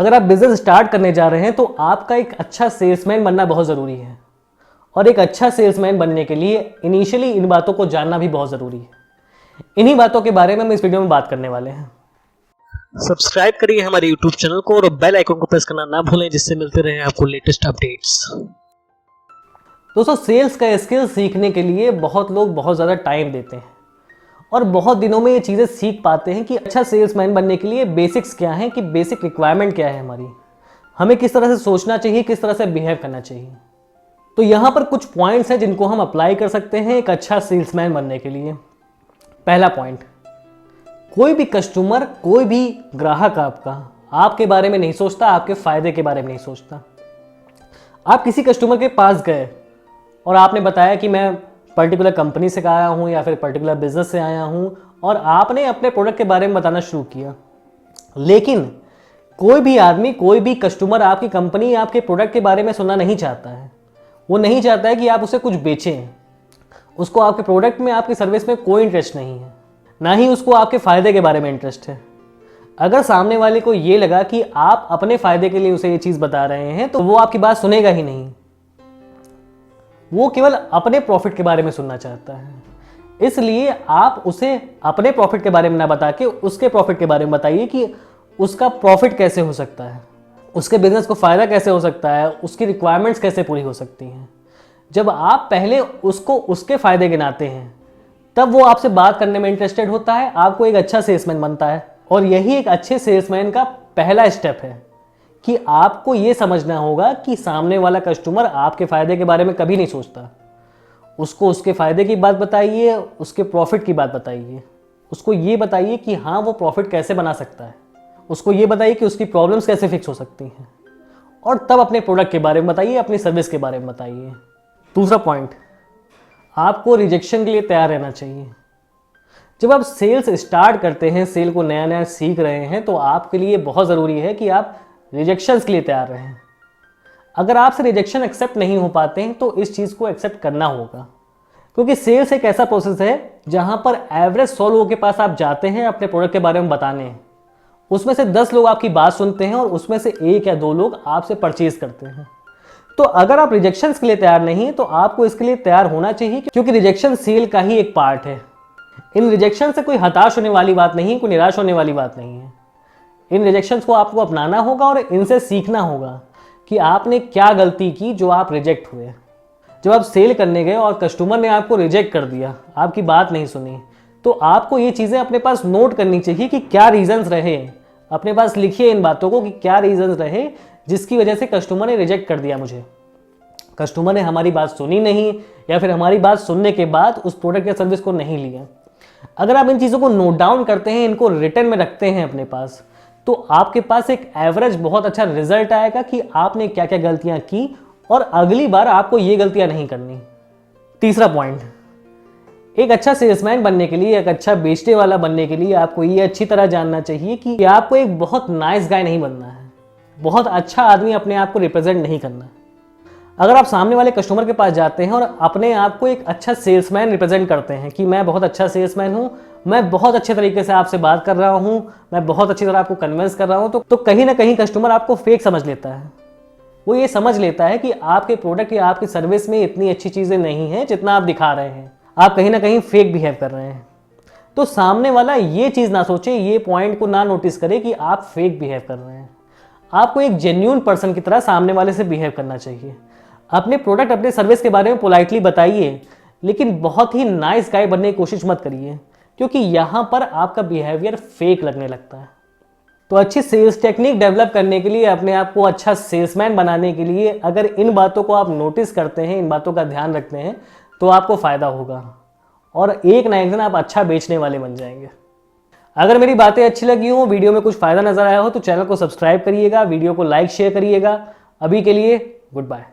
अगर आप business start करने जा रहे हैं तो आपका एक अच्छा सेल्समैन बनना बहुत ज़रूरी है। और एक अच्छा सेल्समैन बनने के लिए इनिशियली इन बातों को जानना भी बहुत ज़रूरी है। इन्हीं बातों के बारे में हम इस वीडियो में बात करने वाले हैं। सब्सक्राइब करिए हमारे यूट्यूब चैनल को और बेल आइकन को प्रेस करना ना भूलें, जिससे मिलते रहे आपको लेटेस्ट अपडेट्स। दोस्तों, सेल्स का स्किल सीखने के लिए बहुत लोग बहुत ज़्यादा टाइम देते हैं और बहुत दिनों में ये चीज़ें सीख पाते हैं कि अच्छा सेल्समैन बनने के लिए बेसिक्स क्या हैं, कि बेसिक रिक्वायरमेंट क्या है हमारी, हमें किस तरह से सोचना चाहिए, किस तरह से बिहेव करना चाहिए। तो यहाँ पर कुछ पॉइंट्स हैं जिनको हम अप्लाई कर सकते हैं एक अच्छा सेल्समैन बनने के लिए। पहला पॉइंट, कोई भी कस्टमर, कोई भी ग्राहक आपके बारे में नहीं सोचता, आपके फ़ायदे के बारे में नहीं सोचता। आप किसी कस्टमर के पास गए और आपने बताया कि मैं पर्टिकुलर कंपनी से आया हूँ या फिर पर्टिकुलर बिजनेस से आया हूँ, और आपने अपने प्रोडक्ट के बारे में बताना शुरू किया। लेकिन कोई भी आदमी, कोई भी कस्टमर आपकी कंपनी, आपके प्रोडक्ट के बारे में सुनना नहीं चाहता है। वो नहीं चाहता है कि आप उसे कुछ बेचें। उसको आपके प्रोडक्ट में, आपकी सर्विस में कोई इंटरेस्ट नहीं है, ना ही उसको आपके फ़ायदे के बारे में इंटरेस्ट है। अगर सामने वाले को ये लगा कि आप अपने फ़ायदे के लिए उसे ये चीज़ बता रहे हैं, तो वो आपकी बात सुनेगा ही नहीं। वो केवल अपने प्रॉफिट के बारे में सुनना चाहता है। इसलिए आप उसे अपने प्रॉफिट के बारे में ना बता के उसके प्रॉफिट के बारे में बताइए कि उसका प्रॉफिट कैसे हो सकता है, उसके बिजनेस को फ़ायदा कैसे हो सकता है, उसकी रिक्वायरमेंट्स कैसे पूरी हो सकती हैं। जब आप पहले उसको उसके फ़ायदे गिनाते हैं, तब वो आपसे बात करने में इंटरेस्टेड होता है, आपको एक अच्छा सेल्समैन बनता है। और यही एक अच्छे सेल्समैन का पहला स्टेप है कि आपको ये समझना होगा कि सामने वाला कस्टमर आपके फ़ायदे के बारे में कभी नहीं सोचता। उसको उसके फ़ायदे की बात बताइए, उसके प्रॉफिट की बात बताइए। उसको ये बताइए कि हाँ, वो प्रॉफिट कैसे बना सकता है। उसको ये बताइए कि उसकी प्रॉब्लम्स कैसे फिक्स हो सकती हैं। और तब अपने प्रोडक्ट के बारे में बताइए, अपनी सर्विस के बारे में बताइए। दूसरा पॉइंट, आपको रिजेक्शन के लिए तैयार रहना चाहिए। जब आप सेल्स स्टार्ट करते हैं, सेल को नया नया सीख रहे हैं, तो आपके लिए बहुत ज़रूरी है कि आप रिजेक्शंस के लिए तैयार रहें। अगर आपसे रिजेक्शन एक्सेप्ट नहीं हो पाते हैं तो इस चीज़ को एक्सेप्ट करना होगा, क्योंकि सेल्स एक ऐसा प्रोसेस है जहां पर एवरेज 100 लोगों के पास आप जाते हैं अपने प्रोडक्ट के बारे में बताने। उसमें से 10 लोग आपकी बात सुनते हैं और उसमें से 1 या 2 लोग आपसे परचेज करते हैं। तो अगर आप रिजेक्शंस के लिए तैयार नहीं हैं, तो आपको इसके लिए तैयार होना चाहिए, क्योंकि रिजेक्शन सेल का ही एक पार्ट है। इन रिजेक्शन से कोई हताश होने वाली बात नहीं है, कोई निराश होने वाली बात नहीं है। इन रिजेक्शंस को आपको अपनाना होगा और इनसे सीखना होगा कि आपने क्या गलती की जो आप रिजेक्ट हुए। जब आप सेल करने गए और कस्टमर ने आपको रिजेक्ट कर दिया, आपकी बात नहीं सुनी, तो आपको ये चीज़ें अपने पास नोट करनी चाहिए कि क्या रीजंस रहे। अपने पास लिखिए इन बातों को कि क्या रीजंस रहे जिसकी वजह से कस्टमर ने रिजेक्ट कर दिया मुझे। कस्टमर ने हमारी बात सुनी नहीं, या फिर हमारी बात सुनने के बाद उस प्रोडक्ट या सर्विस को नहीं लिया। अगर आप इन चीज़ों को नोट डाउन करते हैं, इनको रिटर्न में रखते हैं अपने पास, तो आपके पास एक एवरेज बहुत अच्छा रिजल्ट आएगा कि आपने क्या क्या गलतियां की और अगली बार आपको ये गलतियां नहीं करनी। तीसरा पॉइंट, एक अच्छा सेल्समैन बनने के लिए, एक अच्छा बेचने वाला बनने के लिए आपको ये अच्छी तरह जानना चाहिए कि आपको एक बहुत नाइस गाय नहीं बनना है, बहुत अच्छा आदमी अपने आप को रिप्रेजेंट नहीं करना। अगर आप सामने वाले कस्टमर के पास जाते हैं और अपने आप को एक अच्छा सेल्समैन रिप्रेजेंट करते हैं कि मैं बहुत अच्छा सेल्समैन हूं, मैं बहुत अच्छे तरीके से आपसे बात कर रहा हूं, मैं बहुत अच्छी तरह आपको कन्विंस कर रहा हूं, तो कहीं ना कहीं कस्टमर आपको फेक समझ लेता है। वो ये समझ लेता है कि आपके प्रोडक्ट या आपकी सर्विस में इतनी अच्छी चीज़ें नहीं हैं जितना आप दिखा रहे हैं, आप कहीं ना कहीं फेक बिहेव कर रहे हैं। तो सामने वाला ये चीज़ ना सोचे, ये पॉइंट को ना नोटिस करे कि आप फेक बिहेव कर रहे हैं। आपको एक जेन्युइन पर्सन की तरह सामने वाले से बिहेव करना चाहिए। अपने प्रोडक्ट, अपने सर्विस के बारे में पोलाइटली बताइए, लेकिन बहुत ही नाइस गाय बनने की कोशिश मत करिए, क्योंकि यहाँ पर आपका बिहेवियर फेक लगने लगता है। तो अच्छी सेल्स टेक्निक डेवलप करने के लिए, अपने आप को अच्छा सेल्समैन बनाने के लिए, अगर इन बातों को आप नोटिस करते हैं, इन बातों का ध्यान रखते हैं, तो आपको फ़ायदा होगा और एक ना एक दिन आप अच्छा बेचने वाले बन जाएंगे। अगर मेरी बातें अच्छी लगी हो, वीडियो में कुछ फ़ायदा नज़र आया हो, तो चैनल को सब्सक्राइब करिएगा, वीडियो को लाइक शेयर करिएगा। अभी के लिए गुड बाय।